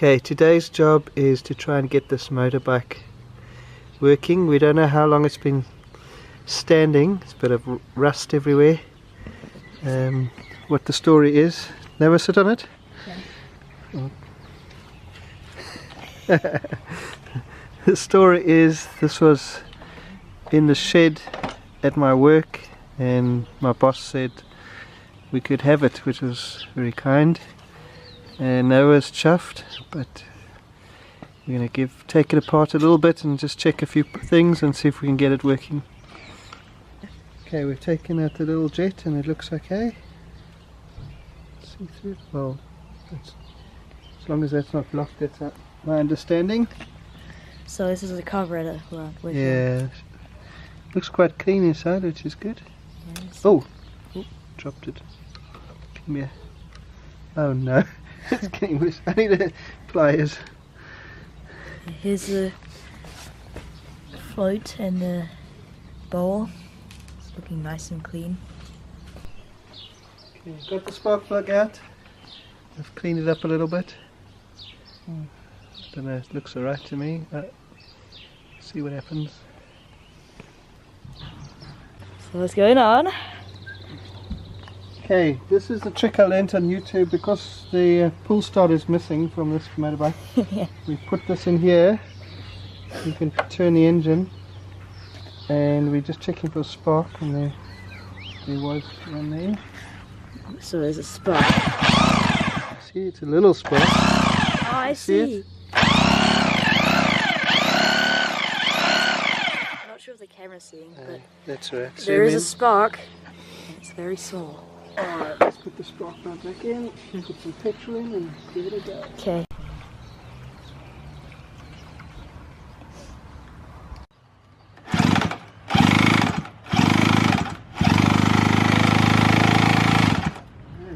Okay, today's job is to try and get this motorbike working. We don't know how long it's been standing. There's a bit of rust everywhere. What the story is. Never sit on it? Yeah. The story is this was in the shed at my work and my boss said we could have it, which was very kind. And Noah's chuffed, but we're going to take it apart a little bit and just check a few things and see if we can get it working. Okay, we've taken out the little jet and it looks okay. See through? Well, as long as that's not blocked, that's my understanding. So this is the carburetor. Yeah, looks quite clean inside, which is good. Yes. Oh, dropped it. Come here. Oh no, it's getting loose. I need the pliers. Here's the float and the bowl. It's looking nice and clean. Okay, got the spark plug out. I've cleaned it up a little bit. Don't know, it looks alright to me. See what happens. So what's going on? Okay, this is the trick I learnt on YouTube because the pull start is missing from this motorbike. Yeah. We put this in here. You can turn the engine, and we're just checking for a spark, and there was one there. So there's a spark. See, it's a little spark. Oh, I see. I'm not sure if the camera's seeing, but that's right. there is a spark. And it's very small. Alright, let's put the spark plug back in, put some petrol in and give it a go. Okay.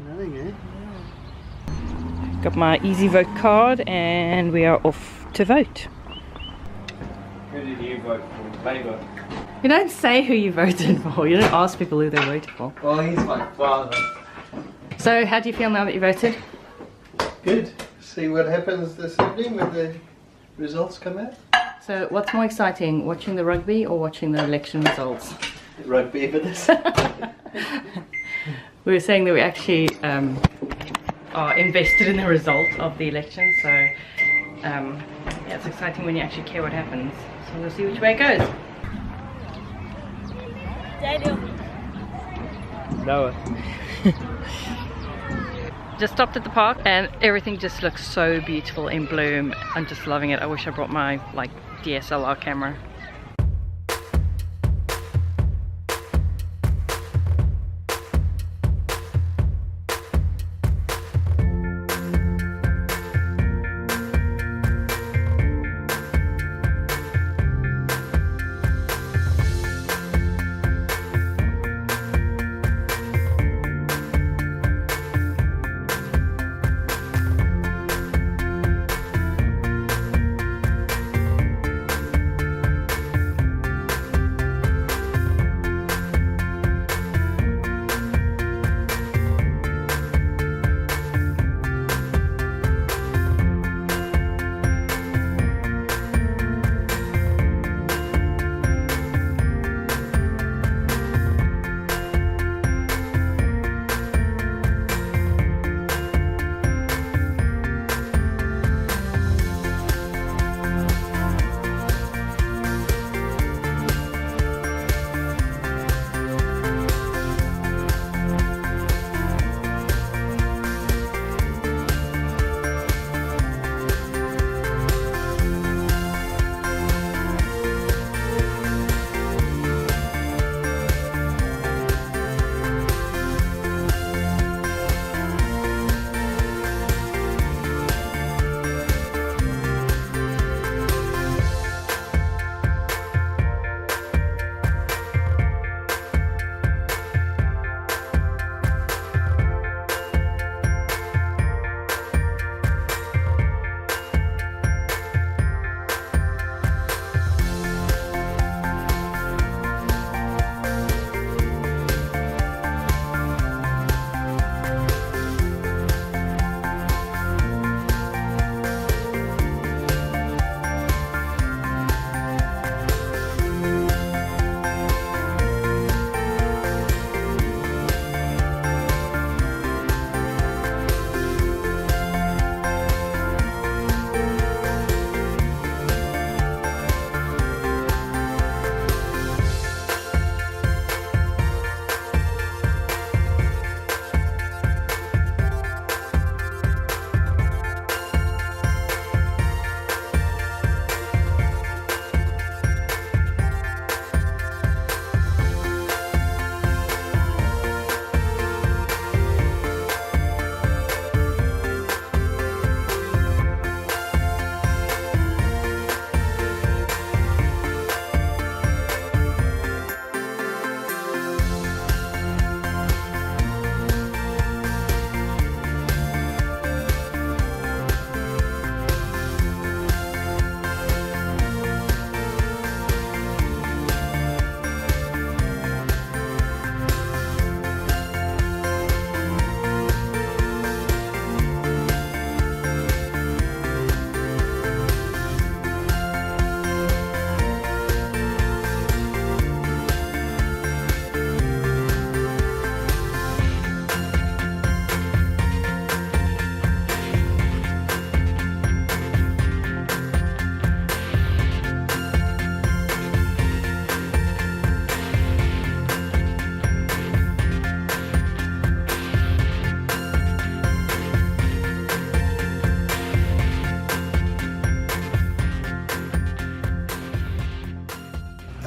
Nothing, eh? Got my Easy Vote card and we are off to vote. Who did you vote for? Labour? You don't say who you voted for, you don't ask people who they voted for. Well, he's my father. So how do you feel now that you voted? Good. See what happens this evening when the results come out. So what's more exciting, watching the rugby or watching the election results? Rugby evidence. We were saying that we actually are invested in the result of the election, so yeah, it's exciting when you actually care what happens. So we'll see which way it goes. Daniel. Noah. Just stopped at the park and everything just looks so beautiful in bloom. I'm just loving it. I wish I brought my DSLR camera.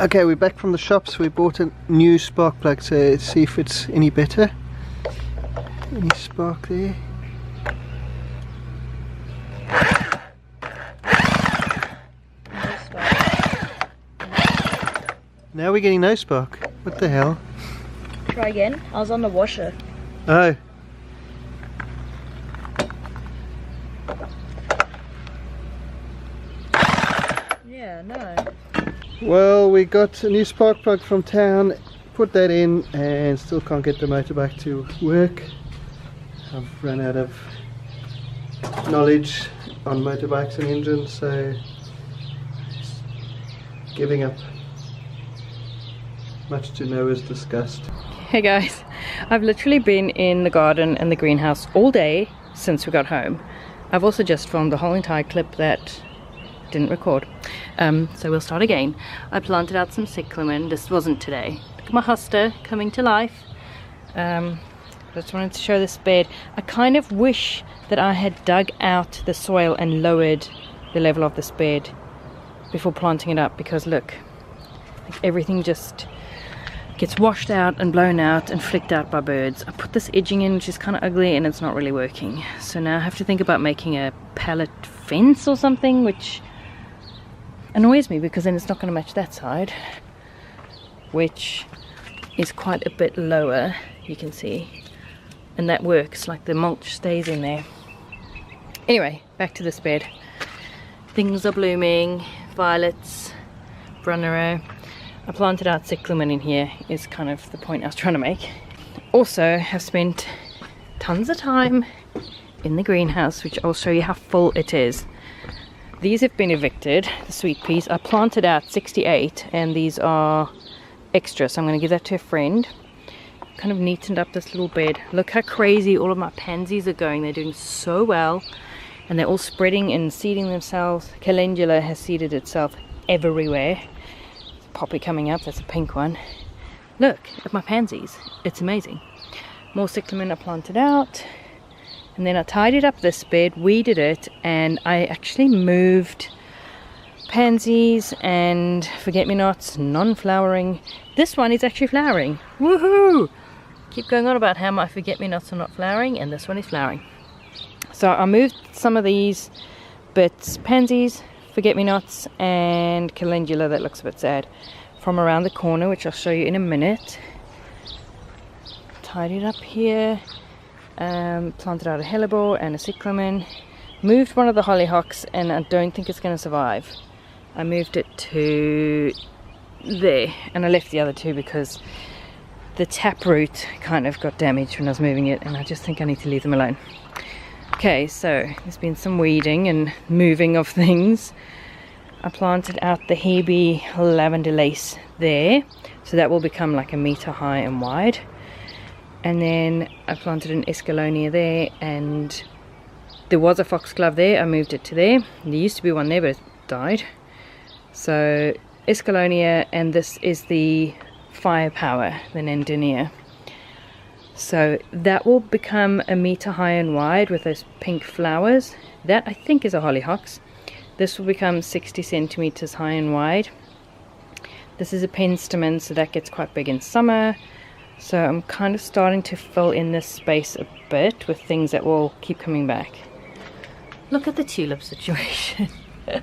Okay, we're back from the shops. We bought a new spark plug, so let's see if it's any better. Any spark there? Now we're getting no spark. What the hell? Try again. I was on the washer. Oh. Yeah, no. Well, we got a new spark plug from town, put that in and still can't get the motorbike to work. I've run out of knowledge on motorbikes and engines, so giving up. Much to Noah's disgust. Hey guys, I've literally been in the garden and the greenhouse all day since we got home. I've also just filmed the whole entire clip that didn't record. So we'll start again. I planted out some cyclamen. This wasn't today. Look at my hosta coming to life. Just wanted to show this bed. I kind of wish that I had dug out the soil and lowered the level of this bed before planting it up, because look, like everything just gets washed out and blown out and flicked out by birds. I put this edging in, which is kind of ugly, and it's not really working. So now I have to think about making a pallet fence or something, which annoys me because then it's not going to match that side, which is quite a bit lower, you can see, and that works, like the mulch stays in there. Anyway, back to this bed. Things are blooming, violets, brunnero. I planted out cyclamen in here is kind of the point I was trying to make. Also have spent tons of time in the greenhouse, which I'll show you how full it is. These have been evicted, the sweet peas. I planted out 68 and these are extra, so I'm going to give that to a friend. Kind of neatened up this little bed. Look how crazy all of my pansies are going. They're doing so well and they're all spreading and seeding themselves. Calendula has seeded itself everywhere. Poppy coming up, that's a pink one. Look at my pansies, it's amazing. More cyclamen I planted out, and then I tidied up this bed, weeded it, and I actually moved pansies and forget-me-nots, non-flowering. This one is actually flowering. Woohoo! Keep going on about how my forget-me-nots are not flowering, and this one is flowering. So I moved some of these bits, pansies, forget-me-nots and calendula that looks a bit sad, from around the corner, which I'll show you in a minute. Tidied up here, planted out a hellebore and a cyclamen, moved one of the hollyhocks, and I don't think it's going to survive. I moved it to there, and I left the other two because the taproot kind of got damaged when I was moving it, and I just think I need to leave them alone. Okay, so there's been some weeding and moving of things. I planted out the Hebe lavender lace there, so that will become like 1 meter high and wide. And then I planted an escalonia there, and there was a foxglove there. I moved it to there. There used to be one there, but it died. So escalonia, and this is the firepower, the Nandinia. So that will become 1 meter high and wide with those pink flowers. That I think is a hollyhocks. This will become 60 centimeters high and wide. This is a penstemon, so that gets quite big in summer. So I'm kind of starting to fill in this space a bit with things that will keep coming back. Look at the tulip situation. They're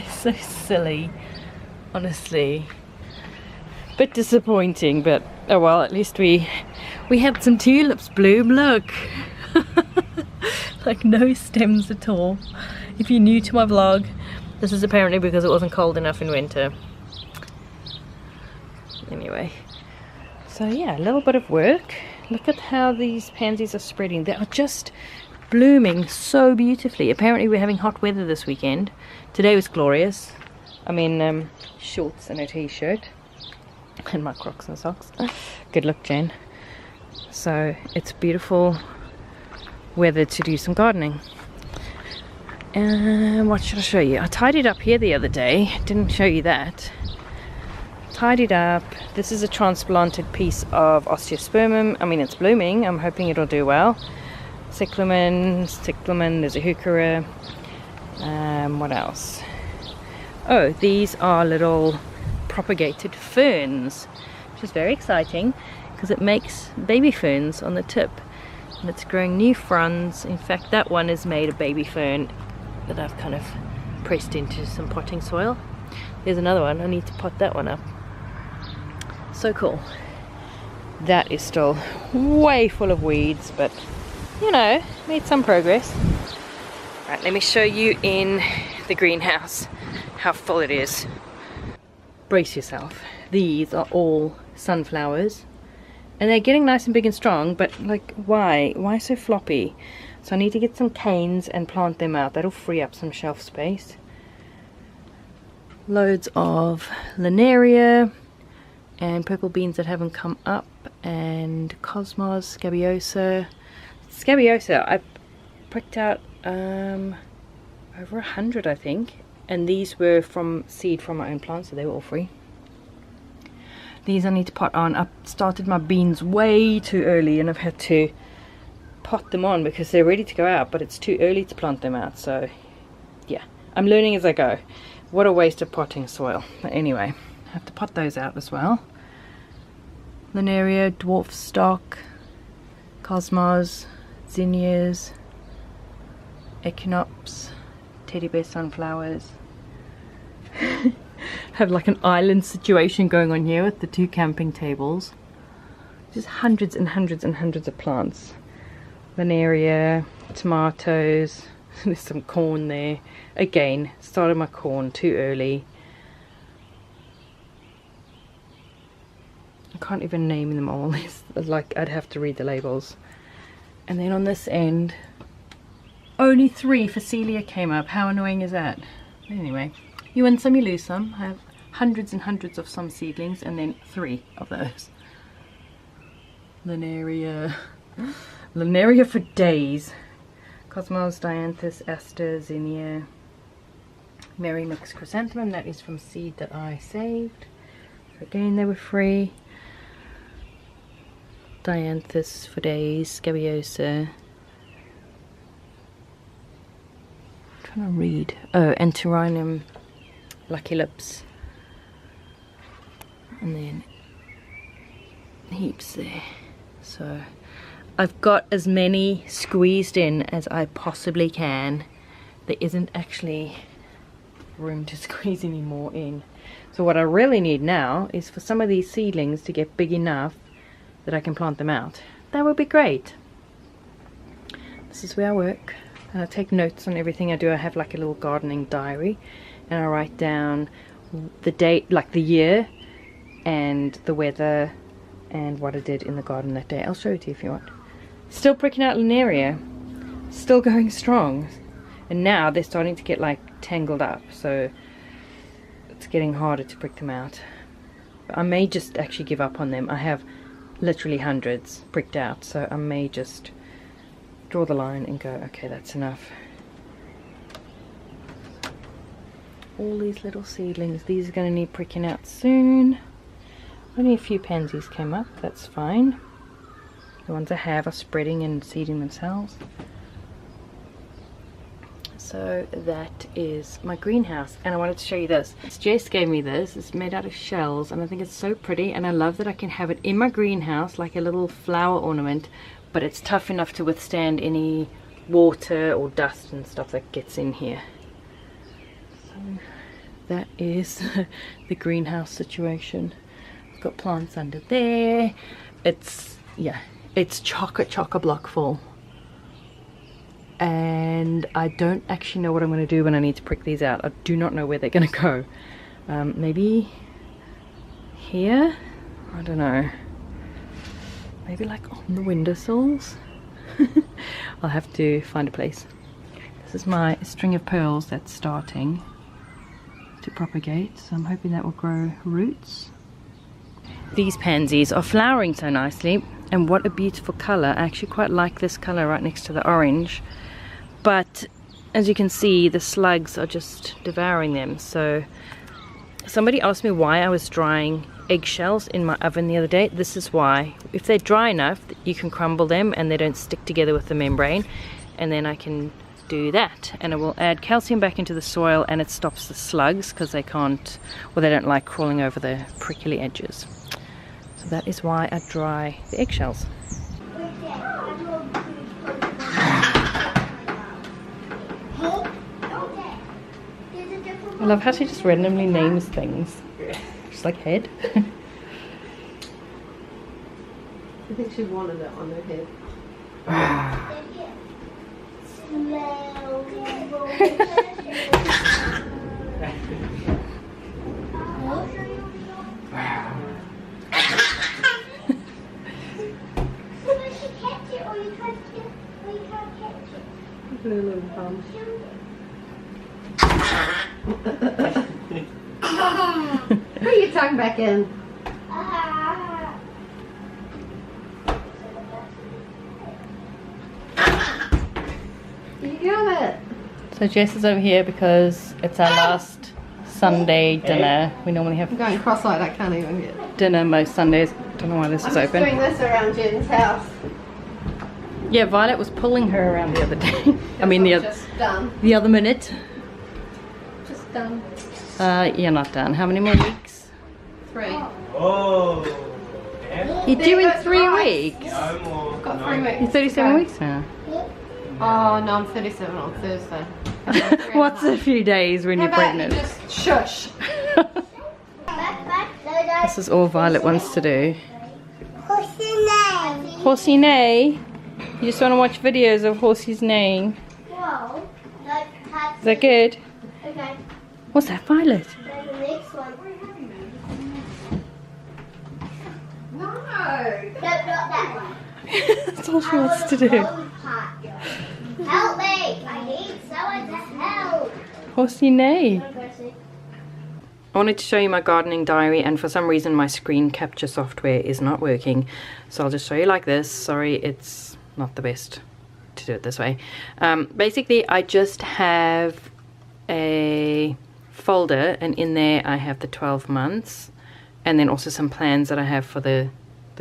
so silly, honestly. Bit disappointing, but oh well, at least we had some tulips bloom. Look. Like no stems at all. If you're new to my vlog, this is apparently because it wasn't cold enough in winter. Anyway, so yeah, a little bit of work. Look at how these pansies are spreading. They are just blooming so beautifully. Apparently we're having hot weather this weekend. Today was glorious. I'm in shorts and a t-shirt and my Crocs and socks. Good luck, Jen. So it's beautiful weather to do some gardening. What should I show you? I tidied up here the other day. Didn't show you that. Tidied up. This is a transplanted piece of osteospermum. I mean, it's blooming. I'm hoping it'll do well. Cyclamen, there's a heuchera. What else? Oh, these are little propagated ferns, which is very exciting because it makes baby ferns on the tip, and it's growing new fronds. In fact, that one is made of baby fern that I've kind of pressed into some potting soil. There's another one, I need to pot that one up. So cool. That is still way full of weeds, but you know, made some progress. Right, let me show you in the greenhouse how full it is. Brace yourself. These are all sunflowers, and they're getting nice and big and strong, but like, why so floppy? So I need to get some canes and plant them out. That'll free up some shelf space. Loads of linaria and purple beans that haven't come up, and cosmos, scabiosa. I picked out over 100, I think, and these were from seed from my own plant, so they were all free. These I need to pot on. I started my beans way too early, and I've had to pot them on because they're ready to go out, but it's too early to plant them out. So yeah, I'm learning as I go. What a waste of potting soil. But anyway, I have to pot those out as well. Linaria, dwarf stock, cosmos, zinnias, echinops, teddy bear sunflowers. Have like an island situation going on here with the 2 camping tables. Just hundreds and hundreds and hundreds of plants. Linaria, tomatoes, there's some corn there. Again, started my corn too early. I can't even name them all. It's like I'd have to read the labels. And then on this end, only 3 Phacelia came up. How annoying is that? Anyway, you win some, you lose some. I have hundreds and hundreds of some seedlings, and then 3 of those. Linaria for days. Cosmos, dianthus, aster, zinnia, Mary mixed chrysanthemum. That is from seed that I saved. So again, they were free. Dianthus for days, scabiosa. I'm trying to read. Oh, Antirrhinum, lucky lips. And then heaps there. So I've got as many squeezed in as I possibly can. There isn't actually room to squeeze any more in. So what I really need now is for some of these seedlings to get big enough that I can plant them out. That would be great. This is where I work, and I take notes on everything I do. I have like a little gardening diary, and I write down the date, like the year, and the weather, and what I did in the garden that day. I'll show it to you if you want. Still pricking out linaria, still going strong, and now they're starting to get like tangled up, so it's getting harder to prick them out. But I may just actually give up on them. I have literally hundreds pricked out, so I may just draw the line and go, okay, that's enough. All these little seedlings, these are going to need pricking out soon. Only a few pansies came up, that's fine. The ones I have are spreading and seeding themselves. So that is my greenhouse, and I wanted to show you this. Jess gave me this. It's made out of shells, and I think it's so pretty, and I love that I can have it in my greenhouse like a little flower ornament, but it's tough enough to withstand any water or dust and stuff that gets in here. So that is the greenhouse situation. I've got plants under there. It's, yeah, it's chock-a-chock block full. And I don't actually know what I'm going to do when I need to prick these out. I do not know where they're going to go. Maybe here? I don't know. Maybe like on the windowsills? I'll have to find a place. This is my string of pearls that's starting to propagate, so I'm hoping that will grow roots. These pansies are flowering so nicely, and what a beautiful color. I actually quite like this color right next to the orange, but as you can see, the slugs are just devouring them. So somebody asked me why I was drying eggshells in my oven the other day. This is why. If they're dry enough, you can crumble them and they don't stick together with the membrane, and then I can do that, and it will add calcium back into the soil, and it stops the slugs because they can't, or they don't like crawling over the prickly edges. So that is why I dry the eggshells. I love how she just randomly names things. Just like head. I think she wanted it on her head. Little bum. Put your tongue back in. You got it. So Jess is over here because it's our last Sunday dinner. We normally have I'm going cross-eyed, I can't even get. dinner most Sundays. Don't know why this is I'm open. doing this around Jen's house. Yeah, Violet was pulling her around the other day. I mean Just done. the other minute. Just done. You're not done. How many more weeks? 3. Oh, yeah. You're There doing goes 3 rice. weeks. No more. Got no. 3 weeks. You're 37 Go. weeks now. Oh no, I'm 37 on Thursday. What's a few days when How you're about pregnant? you just shush? This is all Violet wants to do. Horsey neigh. You just want to watch videos of horses neighing. Is that good? Okay, What's that, Violet? then the next one. No. No, not that one. That's all she wants to do. Help me! I need someone to help. Horsey neigh. I wanted to show you my gardening diary, and for some reason my screen capture software is not working. So I'll just show you like this. Sorry, it's not the best to do it this way. Basically, I just have a folder, and in there I have the 12 months, and then also some plans that I have for the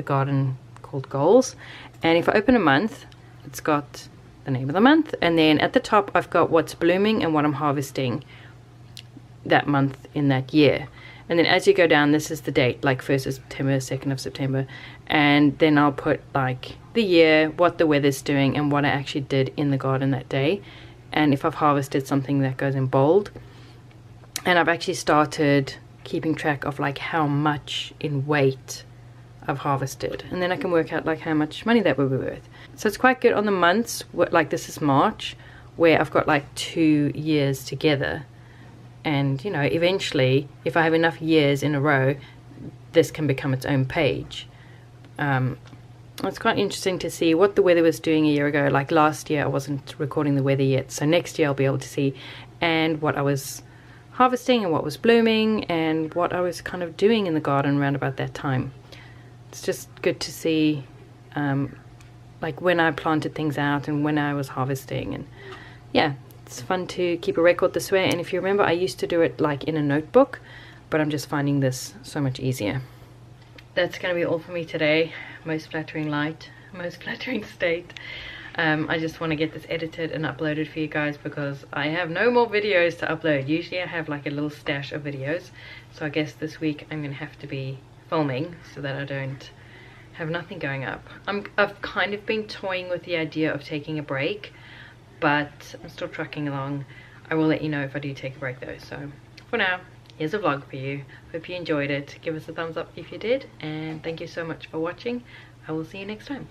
garden called goals. And if I open a month, it's got the name of the month, and then at the top I've got what's blooming and what I'm harvesting that month in that year. And then as you go down, this is the date, like 1st of September, 2nd of September, and then I'll put like the year, what the weather's doing, and what I actually did in the garden that day. And if I've harvested something, that goes in bold. And I've actually started keeping track of like how much in weight I've harvested, and then I can work out like how much money that would be worth. So it's quite good on the months, like this is March, where I've got like 2 years together. And you know, eventually if I have enough years in a row, this can become its own page. It's quite interesting to see what the weather was doing a year ago. Like last year I wasn't recording the weather yet, so next year I'll be able to see and what I was harvesting and what was blooming and what I was kind of doing in the garden around about that time. It's just good to see like when I planted things out and when I was harvesting, and yeah, it's fun to keep a record this way. And if you remember, I used to do it like in a notebook, but I'm just finding this so much easier. That's going to be all for me today. Most flattering light, most flattering state. I just want to get this edited and uploaded for you guys because I have no more videos to upload. Usually I have like a little stash of videos, so I guess this week I'm going to have to be filming so that I don't have nothing going up. I've kind of been toying with the idea of taking a break, but I'm still trucking along. I will let you know if I do take a break though. So for now, here's a vlog for you. Hope you enjoyed it. Give us a thumbs up if you did, and thank you so much for watching. I will see you next time.